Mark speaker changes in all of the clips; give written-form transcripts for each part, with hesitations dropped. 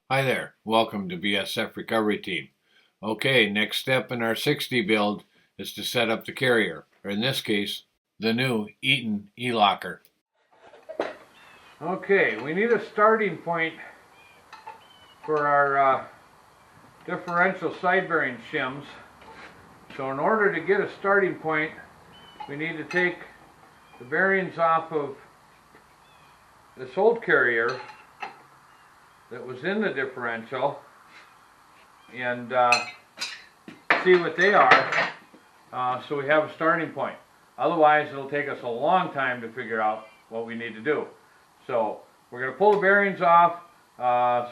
Speaker 1: Hi there, welcome to BSF Recovery Team. Okay, next step in our 60 build is to set up the carrier, or in this case, the new Eaton E-Locker. Okay, we need a starting point for our differential side bearing shims. So in order to get a starting point, we need to take the bearings off of this old carrier that was in the differential and see what they are, so we have a starting point. Otherwise it'll take us a long time to figure out what we need to do. So we're going to pull the bearings off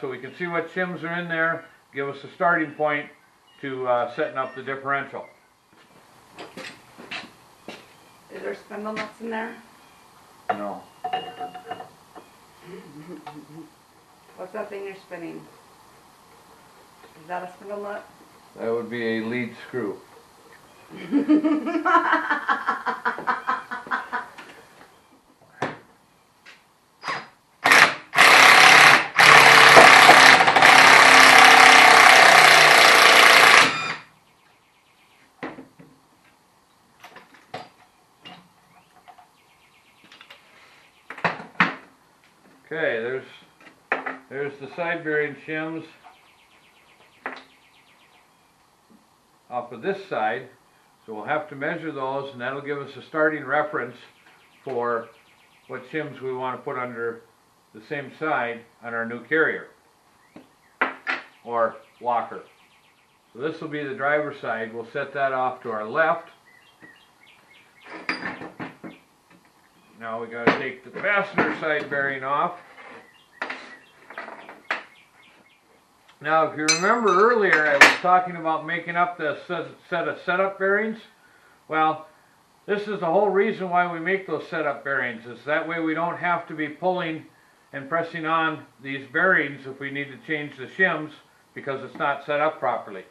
Speaker 1: so we can see what shims are in there, give us a starting point to setting up the differential.
Speaker 2: Is there spindle nuts in there?
Speaker 1: No.
Speaker 2: What's that thing you're spinning? Is that a spindle nut?
Speaker 1: That would be a lead screw. Okay, there's the side bearing shims off of this side, so we'll have to measure those, and that'll give us a starting reference for what shims we want to put under the same side on our new carrier or locker. So this will be the driver's side. We'll set that off to our left. Now we got to take the fastener side bearing off. Now, if you remember earlier, I was talking about making up the set of setup bearings. Well, this is the whole reason why we make those setup bearings, is that way we don't have to be pulling and pressing on these bearings if we need to change the shims because it's not set up properly.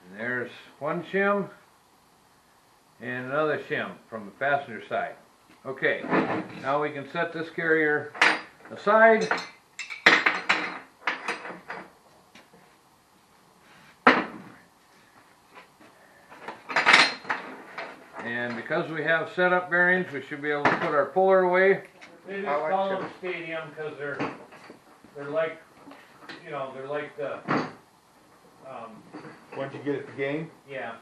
Speaker 1: And there's one shim and another shim from the fastener side. Okay, now we can set this carrier aside. And because we have setup bearings, we should be able to put our puller away. They just call them stadium because they're like, you know, they're like the
Speaker 3: What'd you get at the game?
Speaker 1: yeah.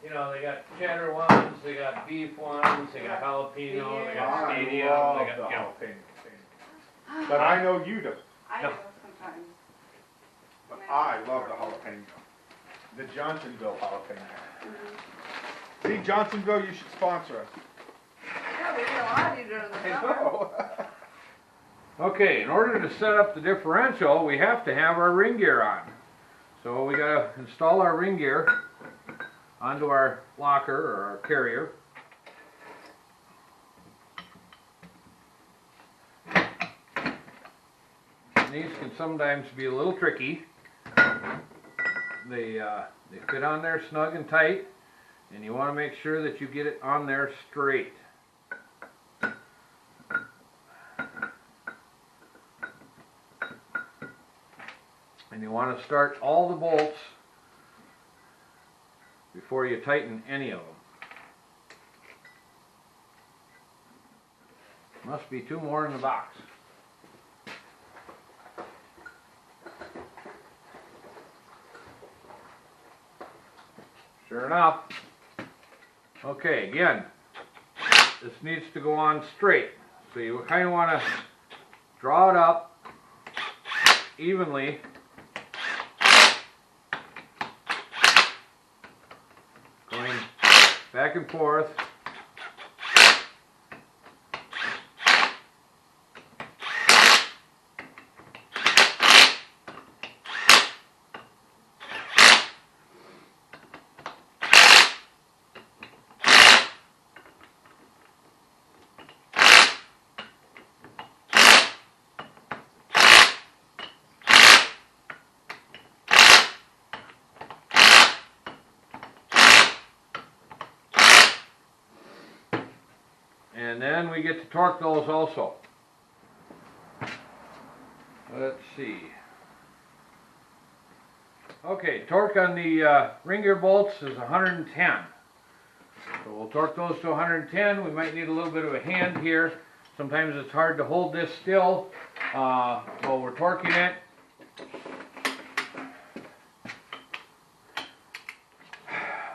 Speaker 1: You know, they got cheddar ones, they got beef ones, they got jalapeno, they got stadium, they got,
Speaker 3: the
Speaker 1: you know.
Speaker 3: jalapeno. But I know you don't.
Speaker 2: I
Speaker 1: No.
Speaker 2: do sometimes.
Speaker 3: But I love the jalapeno. The Johnsonville jalapeno. See, Johnsonville, you should sponsor us.
Speaker 2: Yeah, we eat a lot of during the summer.
Speaker 1: Okay, in order to set up the differential, we have to have our ring gear on. So we gotta install our ring gear onto our locker or our carrier. These can sometimes be a little tricky. They fit on there snug and tight, and you want to make sure that you get it on there straight. And you want to start all the bolts before you tighten any of them. Must be two more in the box. Sure enough. Okay, again, this needs to go on straight. So you kind of want to draw it up evenly. Going back and forth. And then we get to torque those also. Let's see. Okay, torque on the ring gear bolts is 110. So we'll torque those to 110. We might need a little bit of a hand here. Sometimes it's hard to hold this still while we're torquing it.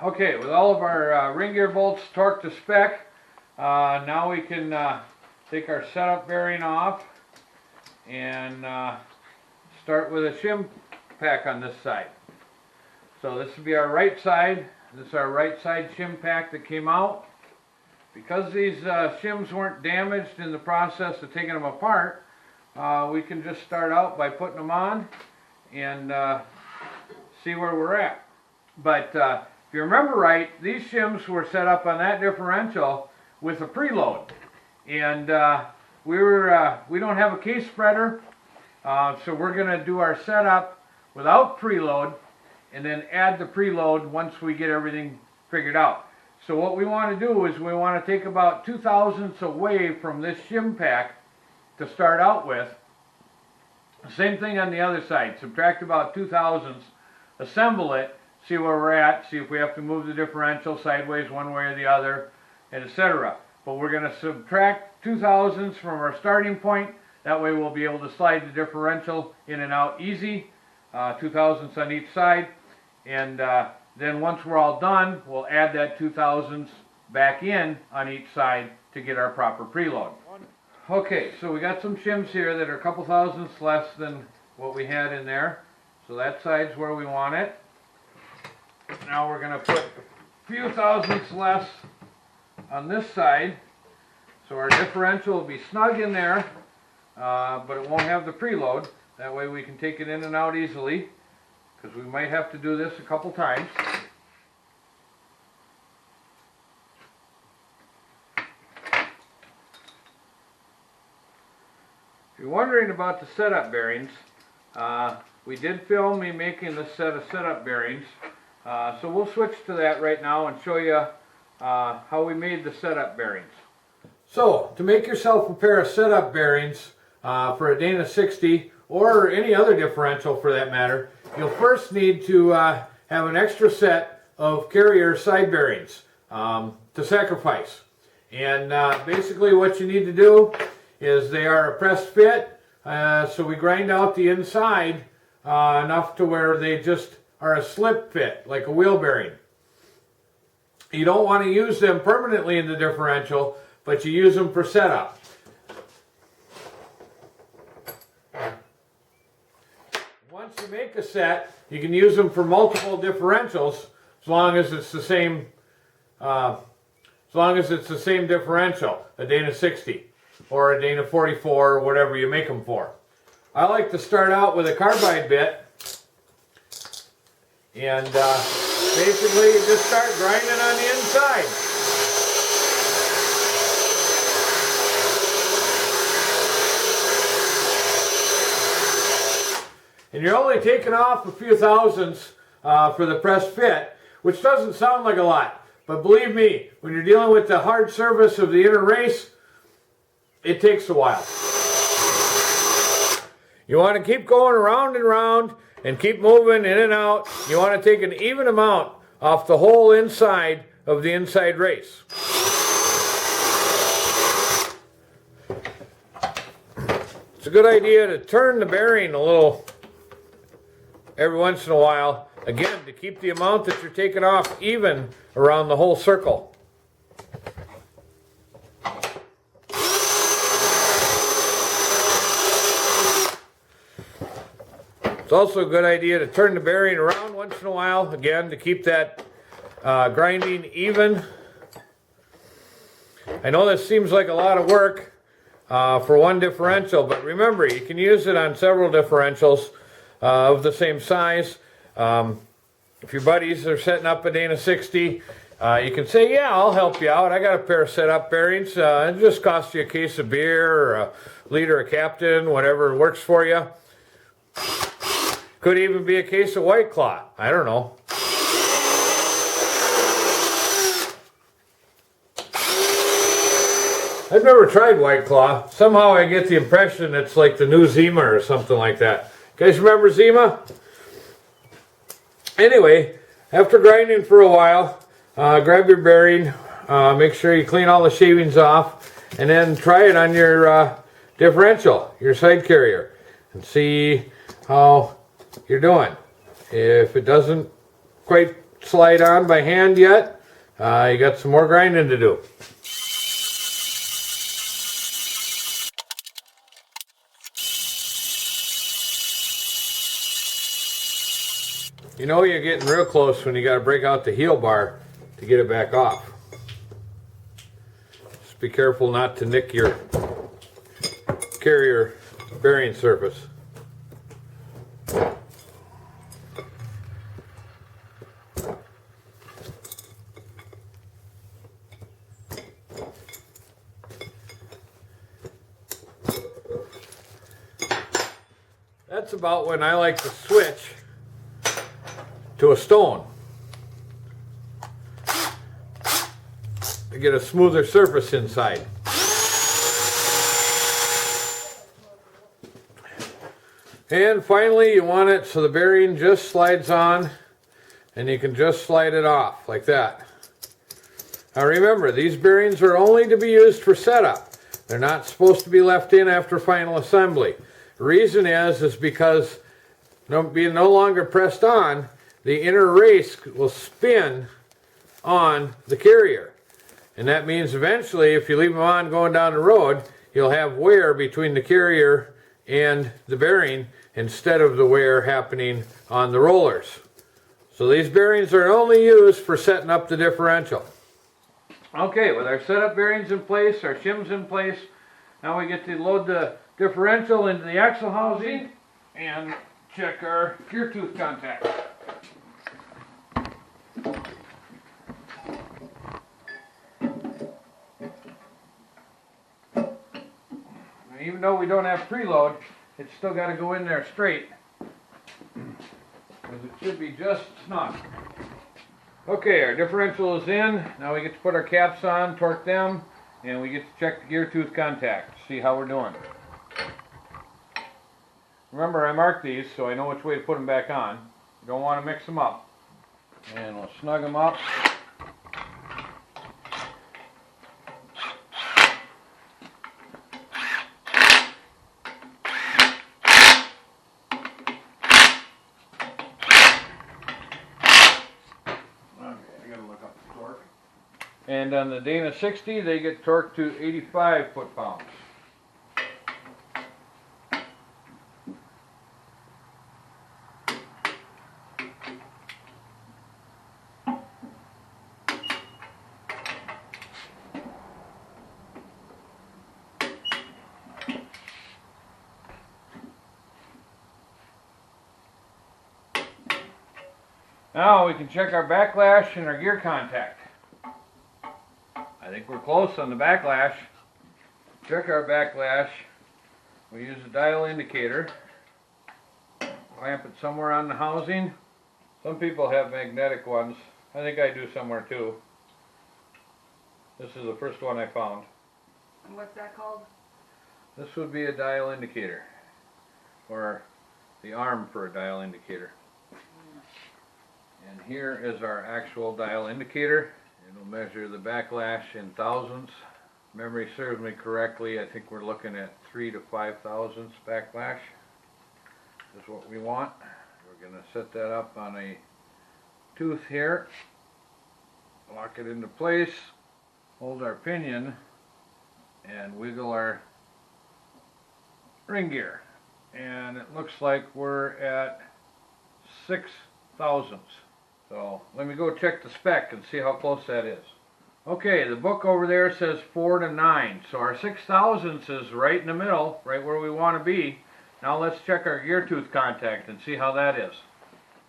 Speaker 1: Okay, with all of our ring gear bolts torqued to spec, now we can take our setup bearing off and start with a shim pack on this side. So this will be our right side. This is our right side shim pack that came out. Because these shims weren't damaged in the process of taking them apart, we can just start out by putting them on and see where we're at. But if you remember right, these shims were set up on that differential with a preload. And we don't have a case spreader, so we're going to do our setup without preload and then add the preload once we get everything figured out. So what we want to do is we want to take about 2/1000ths away from this shim pack to start out with. Same thing on the other side. Subtract about 2/1000ths, assemble it, see where we're at, see if we have to move the differential sideways one way or the other, and etc. But we're going to subtract 2/1000ths from our starting point. That way we'll be able to slide the differential in and out easy, 2/1000ths on each side. And then once we're all done, we'll add that 2/1000ths back in on each side to get our proper preload. Okay, so we got some shims here that are a couple thousandths less than what we had in there. So that side's where we want it. Now we're going to put a few thousandths less on this side. So our differential will be snug in there, but it won't have the preload. That way we can take it in and out easily, because we might have to do this a couple times. If you're wondering about the setup bearings, we did film me making this set of setup bearings, so we'll switch to that right now and show you how we made the setup bearings. So, to make yourself a pair of setup bearings for a Dana 60 or any other differential for that matter, you'll first need to have an extra set of carrier side bearings to sacrifice. And basically what you need to do is they are a pressed fit, so we grind out the inside enough to where they just are a slip fit, like a wheel bearing. You don't want to use them permanently in the differential, but you use them for setup. Once you make a set, you can use them for multiple differentials as long as it's the same differential, a Dana 60 or a Dana 44 or whatever you make them for. I like to start out with a carbide bit, and basically you just start grinding on the inside. And you're only taking off a few thousandths for the pressed fit, which doesn't sound like a lot. But believe me, when you're dealing with the hard surface of the inner race, it takes a while. You want to keep going around and around and keep moving in and out. You want to take an even amount off the whole inside of the inside race. It's a good idea to turn the bearing a little every once in a while, again, to keep the amount that you're taking off even around the whole circle. It's also a good idea to turn the bearing around once in a while, again, to keep that grinding even. I know this seems like a lot of work for one differential, but remember, you can use it on several differentials of the same size. If your buddies are setting up a Dana 60, you can say, yeah, I'll help you out. I got a pair of setup bearings. It just costs you a case of beer or a liter of Captain, whatever works for you. Could even be a case of White Claw. I don't know. I've never tried White Claw. Somehow I get the impression it's like the new Zima or something like that. You guys remember Zima? Anyway, after grinding for a while, grab your bearing, make sure you clean all the shavings off, and then try it on your differential, your side carrier, and see how you're doing. If it doesn't quite slide on by hand yet, you got some more grinding to do. You know you're getting real close when you got to break out the heel bar to get it back off. Just be careful not to nick your carrier bearing surface. That's about when I like to switch to a stone to get a smoother surface inside. And finally, you want it so the bearing just slides on and you can just slide it off like that. Now remember, these bearings are only to be used for setup. They're not supposed to be left in after final assembly. The reason is because being no longer pressed on, the inner race will spin on the carrier. And that means eventually, if you leave them on going down the road, you'll have wear between the carrier and the bearing instead of the wear happening on the rollers. So these bearings are only used for setting up the differential. Okay, with our setup bearings in place, our shims in place, now we get to load the differential into the axle housing and check our gear tooth contact. Even though we don't have preload, it's still got to go in there straight, because it should be just snug. Okay, our differential is in. Now we get to put our caps on, torque them, and we get to check the gear tooth contact, see how we're doing. Remember, I marked these so I know which way to put them back on. You don't want to mix them up. And we'll snug them up. And on the Dana 60, they get torqued to 85 foot-pounds. Now we can check our backlash and our gear contact. I think we're close on the backlash. Check our backlash. We use a dial indicator. Clamp it somewhere on the housing. Some people have magnetic ones. I think I do somewhere too. This is the first one I found.
Speaker 2: And what's that called?
Speaker 1: This would be a dial indicator, or the arm for a dial indicator. And here is our actual dial indicator. It'll measure the backlash in thousandths. Memory serves me correctly, I think we're looking at 3 to 5 thousandths backlash. Is what we want. We're going to set that up on a tooth here. Lock it into place. Hold our pinion and wiggle our ring gear. And it looks like we're at 6 thousandths. So let me go check the spec and see how close that is. Okay, the book over there says 4 to 9. So our 6 thousandths is right in the middle, right where we want to be. Now let's check our gear tooth contact and see how that is.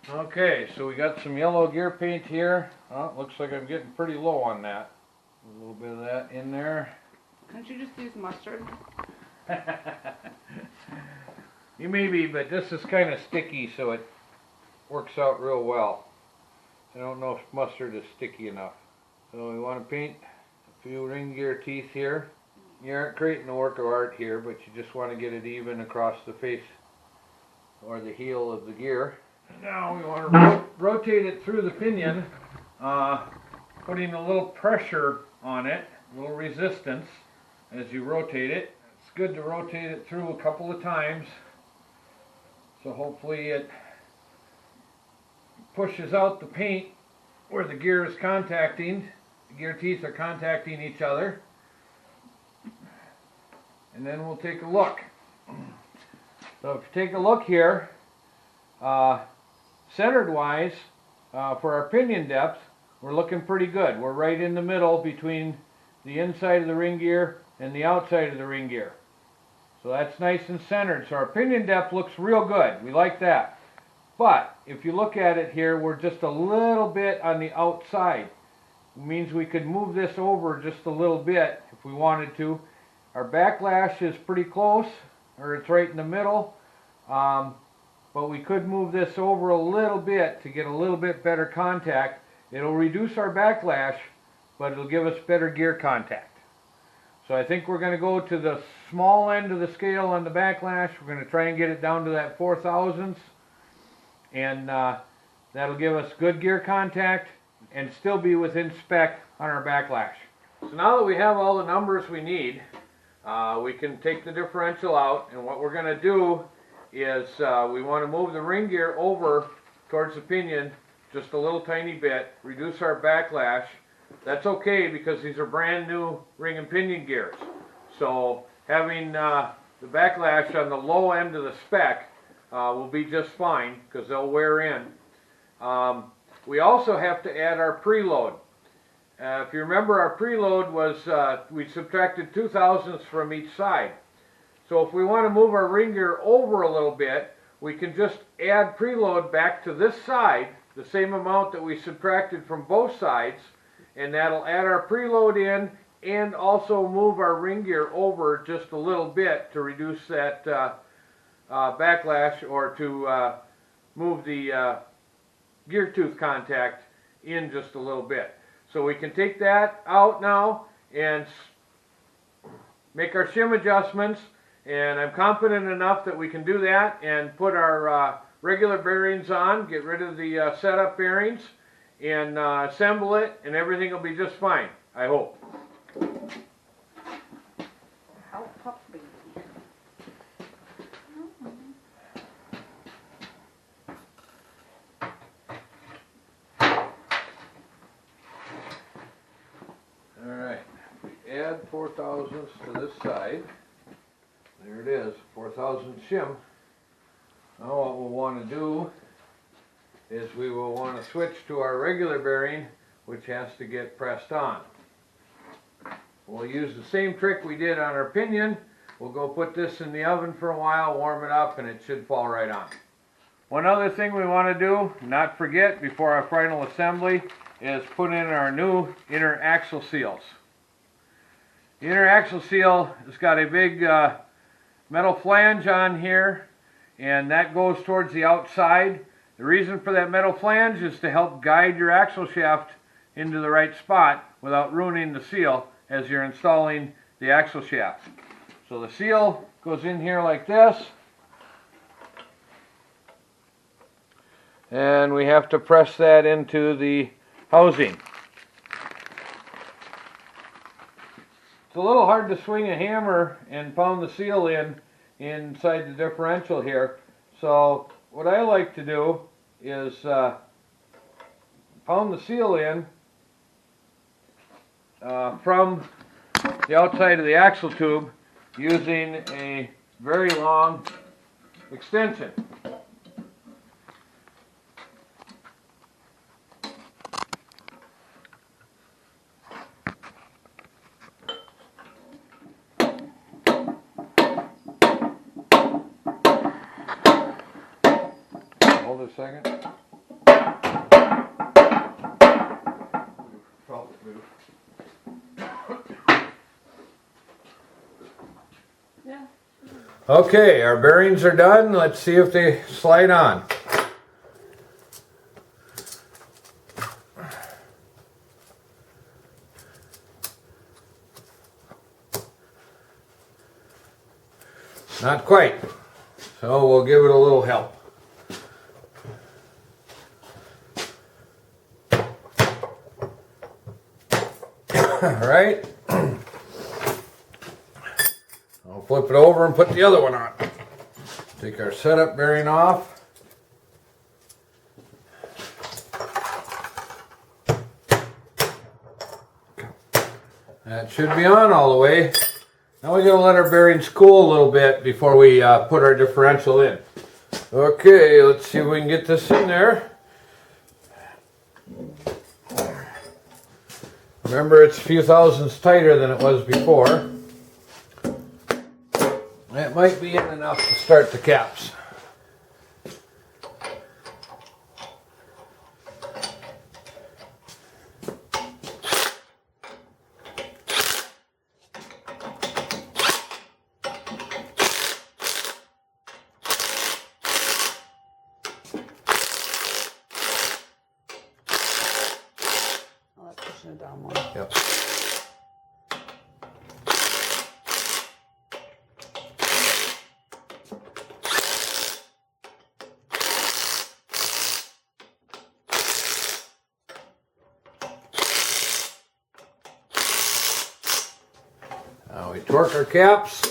Speaker 1: Okay, so we got some yellow gear paint here. Oh, it looks like I'm getting pretty low on that. A little bit of that in there.
Speaker 2: Can't you just use mustard?
Speaker 1: You may be, but this is kind of sticky, so it works out real well. I don't know if mustard is sticky enough. So we want to paint a few ring gear teeth here. you aren't creating a work of art here, but you just want to get it even across the face or the heel of the gear. Now we want to rotate it through the pinion, putting a little pressure on it, a little resistance as you rotate it. It's good to rotate it through a couple of times, so hopefully it pushes out the paint where the gear is contacting, the gear teeth are contacting each other. And then we'll take a look. So if you take a look here, centered wise, for our pinion depth, we're looking pretty good. We're right in the middle between the inside of the ring gear and the outside of the ring gear. So that's nice and centered. So our pinion depth looks real good. We like that. But if you look at it here, we're just a little bit on the outside. It means we could move this over just a little bit if we wanted to. Our backlash is pretty close, or it's right in the middle. But we could move this over a little bit to get a little bit better contact. It'll reduce our backlash, but it'll give us better gear contact. So I think we're going to go to the small end of the scale on the backlash. We're going to try and get it down to that 4/1000. And that'll give us good gear contact and still be within spec on our backlash. So now that we have all the numbers we need, we can take the differential out, and what we're going to do is we want to move the ring gear over towards the pinion just a little tiny bit, reduce our backlash. That's okay because these are brand new ring and pinion gears. So having the backlash on the low end of the spec will be just fine because they'll wear in. We also have to add our preload. If you remember, our preload was, we subtracted 0.02 from each side. So if we want to move our ring gear over a little bit, we can just add preload back to this side, the same amount that we subtracted from both sides, and that'll add our preload in and also move our ring gear over just a little bit to reduce that backlash, or to move the gear tooth contact in just a little bit. So we can take that out now and make our shim adjustments, and I'm confident enough that we can do that and put our regular bearings on, get rid of the setup bearings, and assemble it, and everything will be just fine, I hope.
Speaker 2: How puppy.
Speaker 1: Alright, we add 0.04 to this side. There it is, 0.04 shim. Now what we'll want to do is we will want to switch to our regular bearing, which has to get pressed on. We'll use the same trick we did on our pinion. We'll go put this in the oven for a while, warm it up, and it should fall right on. One other thing we want to do, not forget before our final assembly, is put in our new inner axle seals. The inner axle seal has got a big metal flange on here, and that goes towards the outside. The reason for that metal flange is to help guide your axle shaft into the right spot without ruining the seal as you're installing the axle shaft. So the seal goes in here like this, and we have to press that into the housing. It's a little hard to swing a hammer and pound the seal inside the differential here. So what I like to do is pound the seal in from the outside of the axle tube using a very long extension. Hold a second.
Speaker 2: Yeah.
Speaker 1: Okay, our bearings are done. Let's see if they slide on. Not quite. So we'll give it a little help. Alright. I'll flip it over and put the other one on. Take our setup bearing off. That should be on all the way. Now we gotta let our bearings cool a little bit before we put our differential in. Okay, let's see if we can get this in there. Remember, it's a few thousandths tighter than it was before. That might be in enough to start the caps.
Speaker 2: Down one.
Speaker 1: Yep. Now we torque our caps.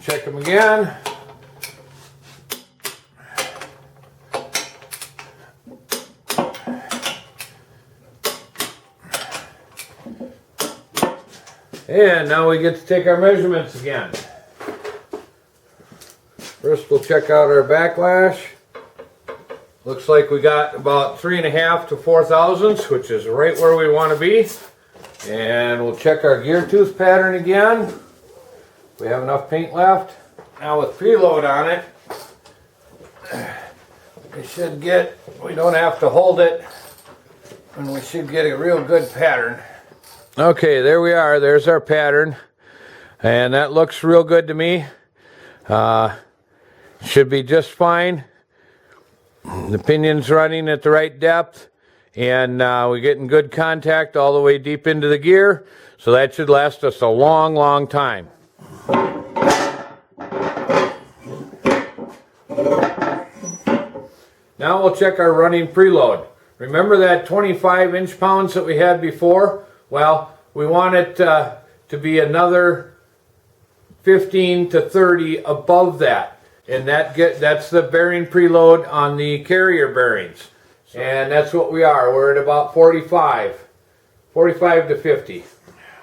Speaker 1: Check them again. And now we get to take our measurements again. First we'll check out our backlash. Looks like we got about 3.5 to 4 thousandths, which is right where we want to be. And we'll check our gear tooth pattern again. We have enough paint left. Now with preload on it, we don't have to hold it, and we should get a real good pattern. Okay, there we are. There's our pattern, and that looks real good to me. Should be just fine. The pinion's running at the right depth, and we're getting good contact all the way deep into the gear, so that should last us a long, long time. Now we'll check our running preload. Remember that 25 inch-pounds that we had before? Well, we want it to be another 15 to 30 above that. And that's the bearing preload on the carrier bearings. And that's what we are. We're at about 45 to 50.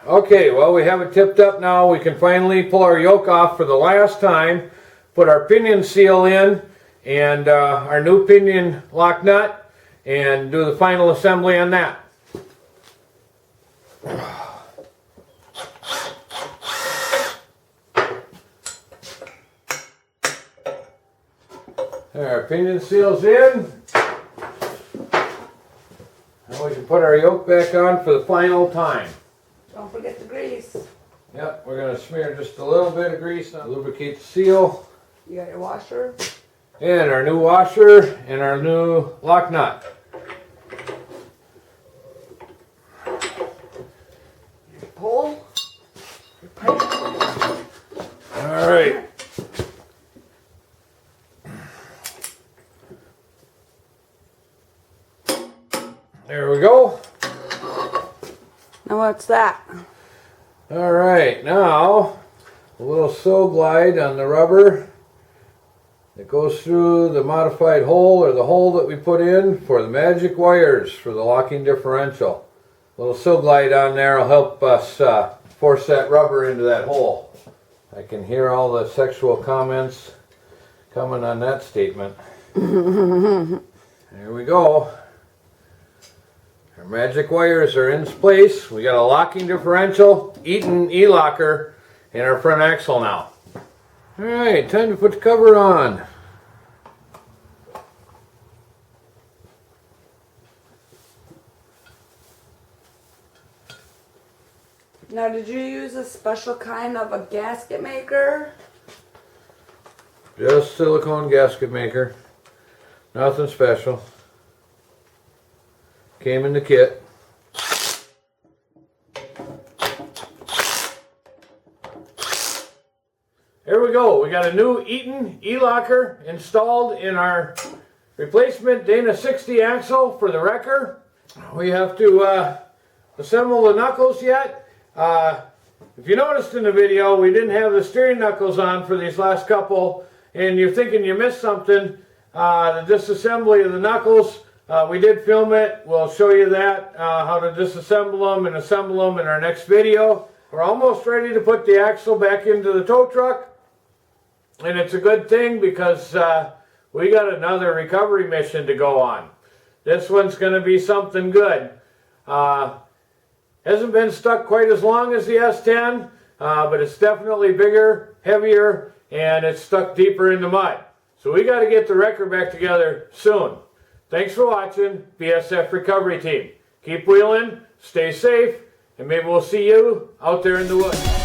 Speaker 1: Okay, well, we have it tipped up now. We can finally pull our yoke off for the last time, put our pinion seal in, and our new pinion lock nut, and do the final assembly on that. Our pinion seal's in. Now we can put our yoke back on for the final time.
Speaker 2: Don't forget the grease.
Speaker 1: Yep, we're going to smear just a little bit of grease on, lubricate the seal.
Speaker 2: You got your washer?
Speaker 1: And our new washer and our new lock nut.
Speaker 2: Your pull. Your pipe.
Speaker 1: All right. There we go.
Speaker 2: Now what's that?
Speaker 1: All right, now a little sew glide on the rubber that goes through the modified hole, or the hole that we put in for the magic wires for the locking differential. A little sew glide on there will help us force that rubber into that hole. I can hear all the sexual comments coming on that statement. There we go. Our magic wires are in place. We got a locking differential, Eaton E-locker, in our front axle now. Alright, time to put the cover on.
Speaker 2: Now, did you use a special kind of a gasket maker?
Speaker 1: Just silicone gasket maker. Nothing special. Came in the kit. There we go. We got a new Eaton E-locker installed in our replacement Dana 60 axle for the wrecker. We have to assemble the knuckles yet. If you noticed in the video, we didn't have the steering knuckles on for these last couple, and you're thinking you missed something. The disassembly of the knuckles, we did film it. We'll show you that, how to disassemble them and assemble them in our next video. We're almost ready to put the axle back into the tow truck. And it's a good thing because we got another recovery mission to go on. This one's going to be something good. Hasn't been stuck quite as long as the S10, but it's definitely bigger, heavier, and it's stuck deeper in the mud. So we got to get the wrecker back together soon. Thanks for watching, BSF Recovery Team. Keep wheeling, stay safe, and maybe we'll see you out there in the woods.